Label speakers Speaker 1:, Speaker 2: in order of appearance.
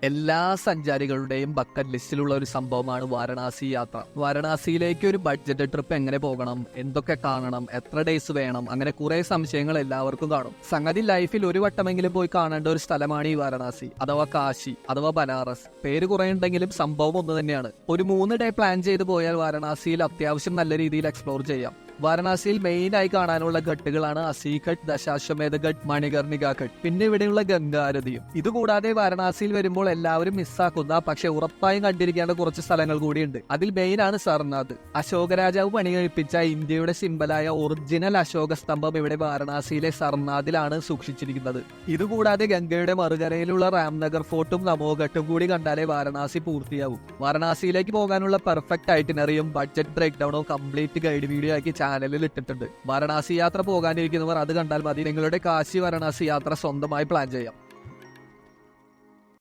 Speaker 1: എല്ലാ സഞ്ചാരികളുടെയും ബക്കറ്റ് ലിസ്റ്റിലുള്ള ഒരു സംഭവമാണ് വാരണാസി യാത്ര. വാരണാസിയിലേക്ക് ഒരു ബഡ്ജറ്റ് ട്രിപ്പ് എങ്ങനെ പോകണം, എന്തൊക്കെ കാണണം, എത്ര ഡേയ്സ് വേണം, അങ്ങനെ കുറെ സംശയങ്ങൾ എല്ലാവർക്കും കാണും. സംഗതി ലൈഫിൽ ഒരു വട്ടമെങ്കിലും പോയി കാണേണ്ട ഒരു സ്ഥലമാണ് ഈ വാരണാസി അഥവാ കാശി അഥവാ ബനാറസ്. പേര് കുറെ ഉണ്ടെങ്കിലും സംഭവം ഒന്ന് തന്നെയാണ്. ഒരു 3 ഡേ പ്ലാൻ ചെയ്ത് പോയാൽ വാരണാസിയിൽ അത്യാവശ്യം നല്ല രീതിയിൽ എക്സ്പ്ലോർ ചെയ്യാം. വാരണാസിയിൽ മെയിൻ ആയി കാണാനുള്ള ഘട്ടുകളാണ് അസീഘട്ട്, ദശാശ്വമേധ ഘട്ട്, മണികർണിക ഘട്ട്, പിന്നെ ഇവിടെയുള്ള ഗംഗാരതിയും. ഇതുകൂടാതെ വാരണാസിയിൽ വരുമ്പോൾ എല്ലാവരും മിസ്സാക്കുന്ന പക്ഷെ ഉറപ്പായും കണ്ടിരിക്കേണ്ട കുറച്ച് സ്ഥലങ്ങൾ കൂടിയുണ്ട്. അതിൽ മെയിൻ ആണ് സർനാഥ്. അശോക രാജാവ് പണി കഴിപ്പിച്ച ഇന്ത്യയുടെ സിംബലായ ഒറിജിനൽ അശോക സ്തംഭം ഇവിടെ വാരണാസിയിലെ സർനാഥിലാണ് സൂക്ഷിച്ചിരിക്കുന്നത്. ഇതുകൂടാതെ ഗംഗയുടെ മറുകരയിലുള്ള രാംനഗർ ഫോർട്ടും നമോഘട്ടും കൂടി കണ്ടാലേ വാരണാസി പൂർത്തിയാവും. വാരണാസിയിലേക്ക് പോകാനുള്ള പെർഫെക്റ്റ് ഐറ്റിനറിയും ബഡ്ജറ്റ് ബ്രേക്ക് ഡൗണും കംപ്ലീറ്റ് ഗൈഡ് വീഡിയോ ആക്കി ചാനലിൽ ഇട്ടിട്ടുണ്ട്. വാരണാസി യാത്ര പോകാനിരിക്കുന്നവർ അത് കണ്ടാൽ മതി. നിങ്ങളുടെ കാശി വാരണാസി യാത്ര സ്വന്തമായി പ്ലാൻ ചെയ്യാം.